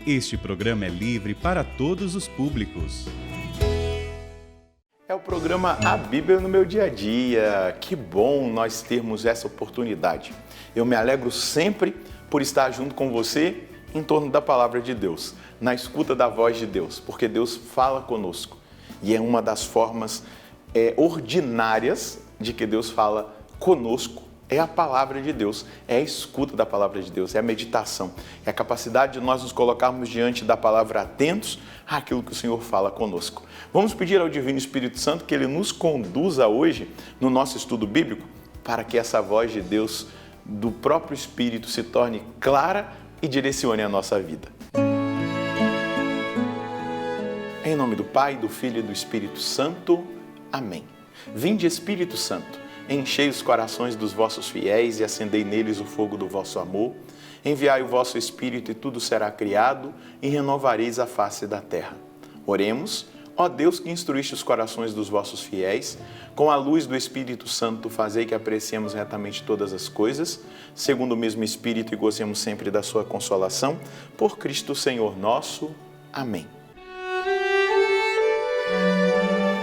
Este programa é livre para todos os públicos. É o programa A Bíblia no Meu Dia a Dia. Que bom nós termos essa oportunidade. Eu me alegro sempre por estar junto com você em torno da Palavra de Deus, na escuta da voz de Deus, porque Deus fala conosco. E é uma das formas ordinárias de que Deus fala conosco. É a Palavra de Deus, é a escuta da Palavra de Deus, é a meditação, é a capacidade de nós nos colocarmos diante da Palavra atentos àquilo que o Senhor fala conosco. Vamos pedir ao Divino Espírito Santo que Ele nos conduza hoje no nosso estudo bíblico para que essa voz de Deus, do próprio Espírito, se torne clara e direcione a nossa vida. Em nome do Pai, do Filho e do Espírito Santo. Amém. Vinde, Espírito Santo, enchei os corações dos vossos fiéis e acendei neles o fogo do vosso amor. Enviai o vosso Espírito e tudo será criado e renovareis a face da terra. Oremos. Ó Deus, que instruíste os corações dos vossos fiéis, com a luz do Espírito Santo fazei que apreciemos retamente todas as coisas, segundo o mesmo Espírito, e gozemos sempre da sua consolação. Por Cristo Senhor nosso. Amém.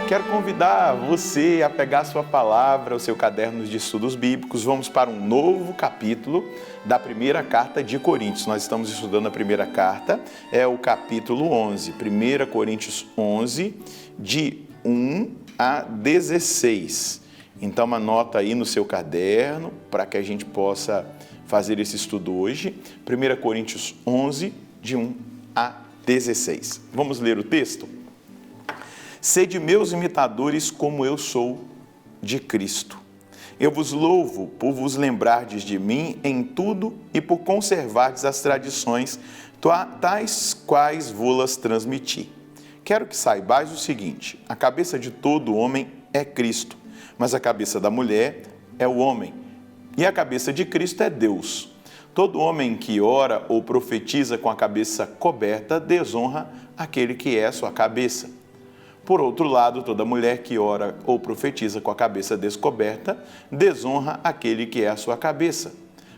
Quero convidar você a pegar a sua palavra, o seu caderno de estudos bíblicos. Vamos para um novo capítulo da primeira carta de Coríntios. Nós estamos estudando a primeira carta, é o capítulo 11. 1 Coríntios 11, de 1 a 16. Então, anota aí no seu caderno para que a gente possa fazer esse estudo hoje. 1 Coríntios 11, de 1 a 16. Vamos ler o texto? Sede meus imitadores como eu sou de Cristo. Eu vos louvo por vos lembrardes de mim em tudo e por conservardes as tradições tais quais vou-las transmiti. Quero que saibais o seguinte: a cabeça de todo homem é Cristo, mas a cabeça da mulher é o homem, e a cabeça de Cristo é Deus. Todo homem que ora ou profetiza com a cabeça coberta desonra aquele que é a sua cabeça. Por outro lado, toda mulher que ora ou profetiza com a cabeça descoberta desonra aquele que é a sua cabeça,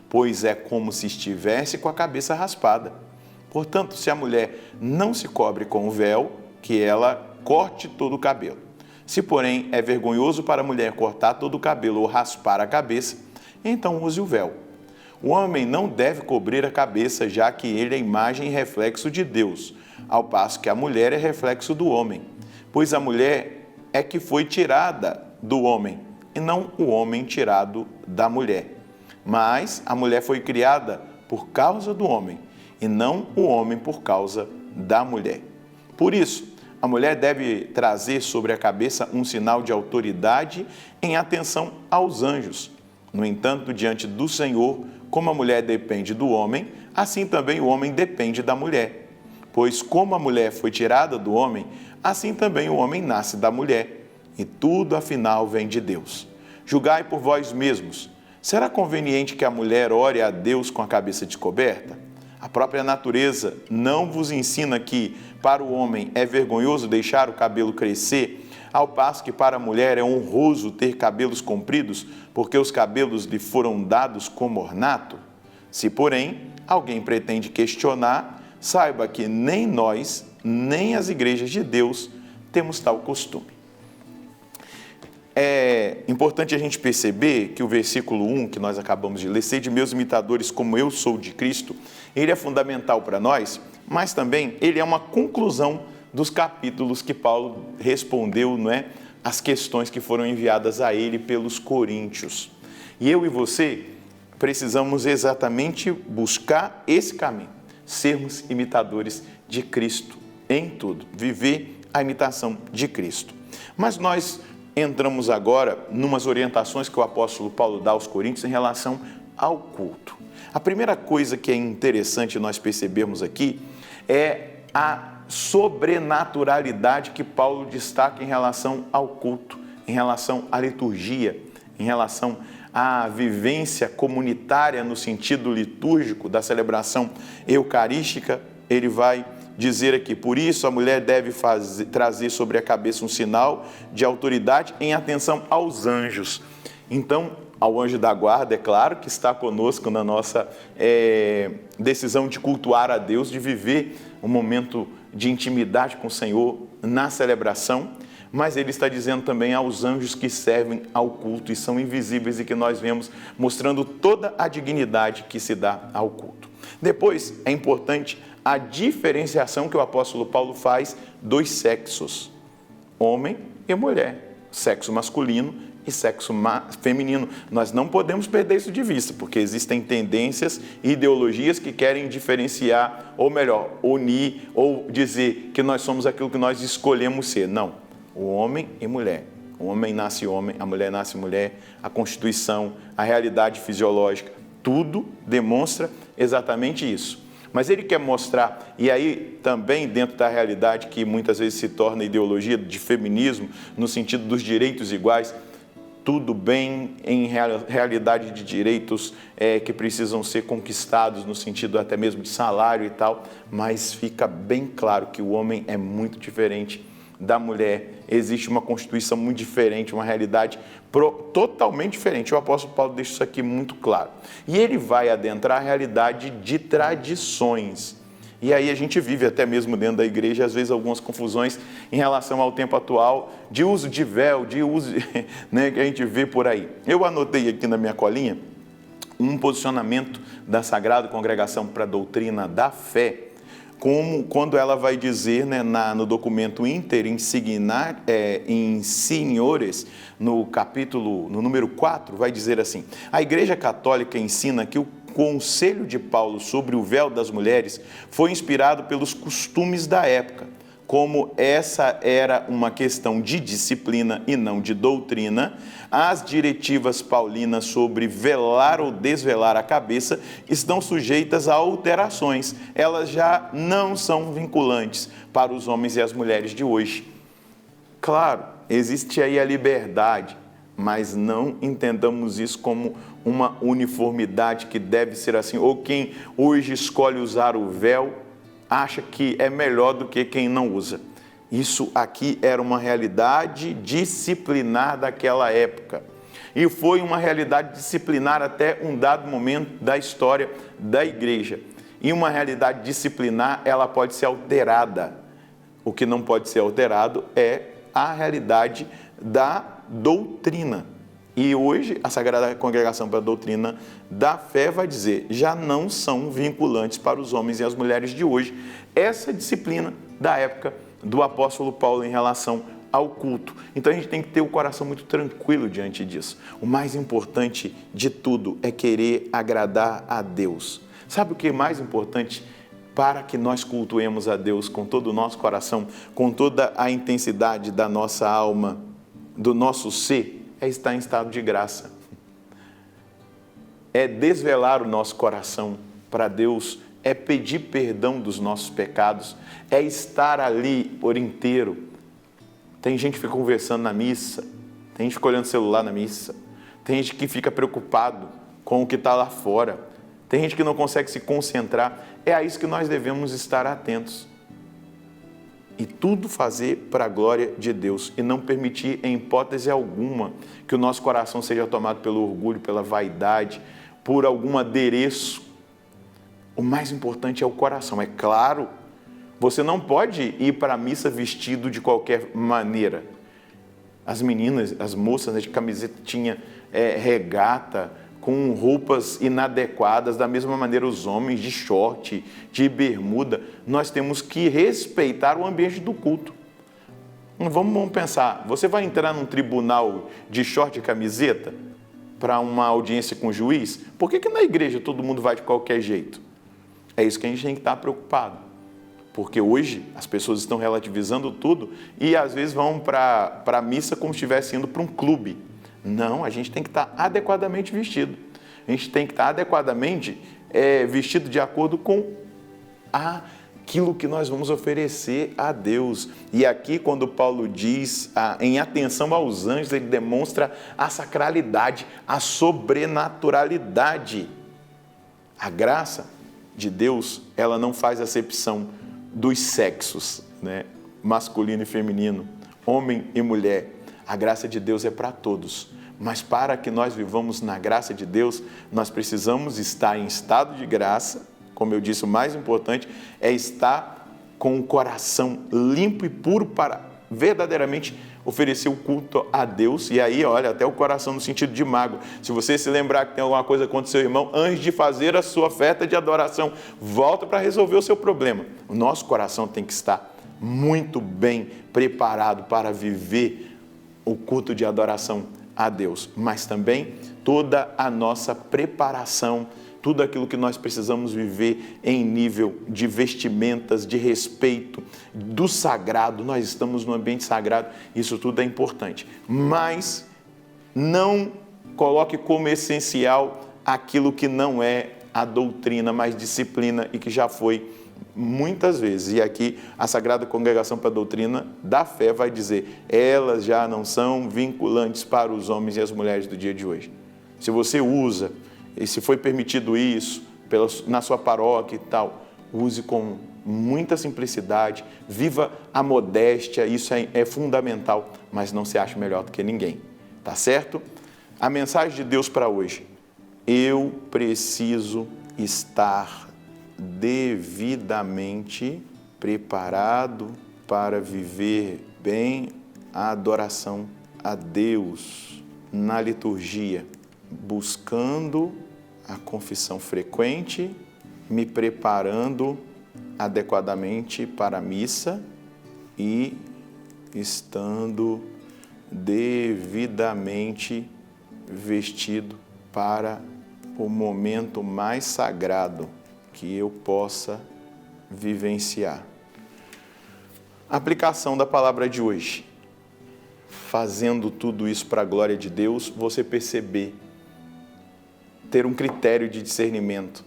pois é como se estivesse com a cabeça raspada. Portanto, se a mulher não se cobre com o véu, que ela corte todo o cabelo. Se, porém, é vergonhoso para a mulher cortar todo o cabelo ou raspar a cabeça, então use o véu. O homem não deve cobrir a cabeça, já que ele é imagem e reflexo de Deus, ao passo que a mulher é reflexo do homem. Pois a mulher é que foi tirada do homem, e não o homem tirado da mulher. Mas a mulher foi criada por causa do homem, e não o homem por causa da mulher. Por isso, a mulher deve trazer sobre a cabeça um sinal de autoridade em atenção aos anjos. No entanto, diante do Senhor, como a mulher depende do homem, assim também o homem depende da mulher. Pois como a mulher foi tirada do homem, assim também o homem nasce da mulher, e tudo afinal vem de Deus. Julgai por vós mesmos. Será conveniente que a mulher ore a Deus com a cabeça descoberta? A própria natureza não vos ensina que para o homem é vergonhoso deixar o cabelo crescer, ao passo que para a mulher é honroso ter cabelos compridos, porque os cabelos lhe foram dados como ornato? Se, porém, alguém pretende questionar, saiba que nem nós, nem as igrejas de Deus temos tal costume. É importante a gente perceber que o versículo 1 que nós acabamos de ler, sede meus imitadores como eu sou de Cristo, ele é fundamental para nós, mas também ele é uma conclusão dos capítulos que Paulo respondeu, as questões que foram enviadas a ele pelos coríntios. E eu e você precisamos exatamente buscar esse caminho, sermos imitadores de Cristo em tudo, viver a imitação de Cristo. Mas nós entramos agora numas orientações que o apóstolo Paulo dá aos coríntios em relação ao culto. A primeira coisa que é interessante nós percebermos aqui é a sobrenaturalidade que Paulo destaca em relação ao culto, em relação à liturgia, em relação à vivência comunitária no sentido litúrgico da celebração eucarística. Ele vai dizer aqui: por isso a mulher deve trazer sobre a cabeça um sinal de autoridade em atenção aos anjos. Então, ao anjo da guarda, é claro, que está conosco na nossa decisão de cultuar a Deus, de viver um momento de intimidade com o Senhor na celebração, mas ele está dizendo também aos anjos que servem ao culto e são invisíveis e que nós vemos, mostrando toda a dignidade que se dá ao culto. Depois, é importante a diferenciação que o apóstolo Paulo faz dos sexos, homem e mulher, sexo masculino e sexo feminino. Nós não podemos perder isso de vista, porque existem tendências e ideologias que querem diferenciar, ou melhor, unir, ou dizer que nós somos aquilo que nós escolhemos ser. Não, o homem e mulher. O homem nasce homem, a mulher nasce mulher, a constituição, a realidade fisiológica, tudo demonstra exatamente isso. Mas ele quer mostrar, e aí também dentro da realidade que muitas vezes se torna ideologia de feminismo, no sentido dos direitos iguais, tudo bem em realidade de direitos que precisam ser conquistados no sentido até mesmo de salário e tal, mas fica bem claro que o homem é muito diferente da mulher, existe uma constituição muito diferente, uma realidade totalmente diferente. O apóstolo Paulo deixa isso aqui muito claro. E ele vai adentrar a realidade de tradições. E aí a gente vive até mesmo dentro da igreja, às vezes, algumas confusões em relação ao tempo atual, de uso de véu, de uso né, que a gente vê por aí. Eu anotei aqui na minha colinha um posicionamento da Sagrada Congregação para a Doutrina da Fé, como quando ela vai dizer, né, no documento Inter Insignores, no capítulo, no número 4, vai dizer assim: a Igreja Católica ensina que o conselho de Paulo sobre o véu das mulheres foi inspirado pelos costumes da época. Como essa era uma questão de disciplina e não de doutrina, as diretivas paulinas sobre velar ou desvelar a cabeça estão sujeitas a alterações. Elas já não são vinculantes para os homens e as mulheres de hoje. Claro, existe aí a liberdade, mas não entendamos isso como uma uniformidade que deve ser assim, ou quem hoje escolhe usar o véu acha que é melhor do que quem não usa. Isso aqui era uma realidade disciplinar daquela época. E foi uma realidade disciplinar até um dado momento da história da igreja. E uma realidade disciplinar, ela pode ser alterada. O que não pode ser alterado é a realidade da doutrina. E hoje, a Sagrada Congregação para a Doutrina da Fé vai dizer, já não são vinculantes para os homens e as mulheres de hoje, essa disciplina da época do apóstolo Paulo em relação ao culto. Então a gente tem que ter o coração muito tranquilo diante disso. O mais importante de tudo é querer agradar a Deus. Sabe o que é mais importante para que nós cultuemos a Deus com todo o nosso coração, com toda a intensidade da nossa alma, do nosso ser? É estar em estado de graça, é desvelar o nosso coração para Deus, é pedir perdão dos nossos pecados, é estar ali por inteiro. Tem gente que fica conversando na missa, tem gente que fica olhando o celular na missa, tem gente que fica preocupado com o que está lá fora, tem gente que não consegue se concentrar. É a isso que nós devemos estar atentos. E tudo fazer para a glória de Deus e não permitir em hipótese alguma que o nosso coração seja tomado pelo orgulho, pela vaidade, por algum adereço. O mais importante é o coração. É claro, você não pode ir para a missa vestido de qualquer maneira. As meninas, as moças de camisetinha regata, com roupas inadequadas, da mesma maneira os homens de short, de bermuda. Nós temos que respeitar o ambiente do culto. Vamos pensar, você vai entrar num tribunal de short e camiseta para uma audiência com o juiz? Por que na igreja todo mundo vai de qualquer jeito? É isso que a gente tem que estar preocupado. Porque hoje as pessoas estão relativizando tudo e às vezes vão para a missa como se estivesse indo para um clube. Não, a gente tem que estar adequadamente vestido. A gente tem que estar adequadamente vestido de acordo com aquilo que nós vamos oferecer a Deus. E aqui, quando Paulo diz em atenção aos anjos, ele demonstra a sacralidade, a sobrenaturalidade. A graça de Deus, ela não faz acepção dos sexos, né? Masculino e feminino, homem e mulher. A graça de Deus é para todos, Mas para que nós vivamos na graça de Deus, nós precisamos estar em estado de graça. Como eu disse, o mais importante é estar com o coração limpo e puro para verdadeiramente oferecer o culto a Deus. E aí, olha, até o coração no sentido de mágoa. Se você se lembrar que tem alguma coisa contra o seu irmão, antes de fazer a sua oferta de adoração, volta para resolver o seu problema. O nosso coração tem que estar muito bem preparado para viver o culto de adoração a Deus, mas também toda a nossa preparação, tudo aquilo que nós precisamos viver em nível de vestimentas, de respeito, do sagrado. Nós estamos no ambiente sagrado, isso tudo é importante. Mas não coloque como essencial aquilo que não é a doutrina, mas disciplina e que já foi muitas vezes. E aqui a Sagrada Congregação para a Doutrina da Fé vai dizer, elas já não são vinculantes para os homens e as mulheres do dia de hoje. Se você usa, e se foi permitido isso na sua paróquia e tal, use com muita simplicidade, viva a modéstia, isso é fundamental, mas não se ache melhor do que ninguém, tá certo? A mensagem de Deus para hoje, eu preciso estar devidamente preparado para viver bem a adoração a Deus na liturgia, buscando a confissão frequente, me preparando adequadamente para a missa e estando devidamente vestido para o momento mais sagrado que eu possa vivenciar. Aplicação da palavra de hoje. Fazendo tudo isso para a glória de Deus, você perceber, ter um critério de discernimento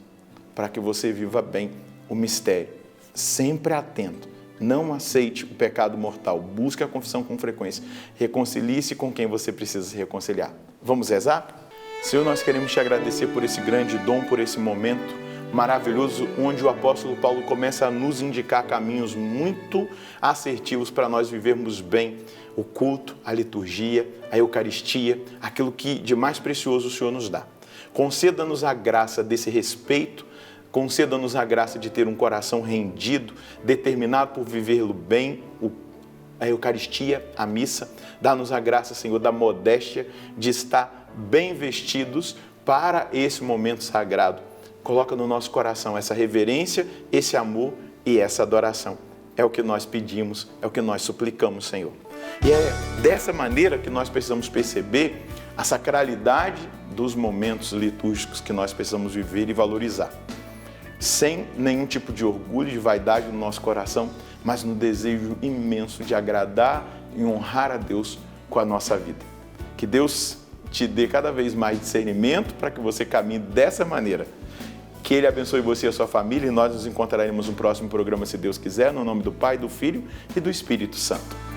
para que você viva bem o mistério. Sempre atento. Não aceite o pecado mortal. Busque a confissão com frequência. Reconcilie-se com quem você precisa se reconciliar. Vamos rezar? Senhor, nós queremos te agradecer por esse grande dom, por esse momento maravilhoso, onde o apóstolo Paulo começa a nos indicar caminhos muito assertivos para nós vivermos bem o culto, a liturgia, a Eucaristia, aquilo que de mais precioso o Senhor nos dá. Conceda-nos a graça desse respeito, conceda-nos a graça de ter um coração rendido, determinado por vivê-lo bem, a Eucaristia, a missa. Dá-nos a graça, Senhor, da modéstia, de estar bem vestidos para esse momento sagrado. Coloca no nosso coração essa reverência, esse amor e essa adoração. É o que nós pedimos, é o que nós suplicamos, Senhor. E é dessa maneira que nós precisamos perceber a sacralidade dos momentos litúrgicos que nós precisamos viver e valorizar. Sem nenhum tipo de orgulho, de vaidade no nosso coração, mas no desejo imenso de agradar e honrar a Deus com a nossa vida. Que Deus te dê cada vez mais discernimento para que você caminhe dessa maneira. Que Ele abençoe você e a sua família e nós nos encontraremos no próximo programa, se Deus quiser, no nome do Pai, do Filho e do Espírito Santo.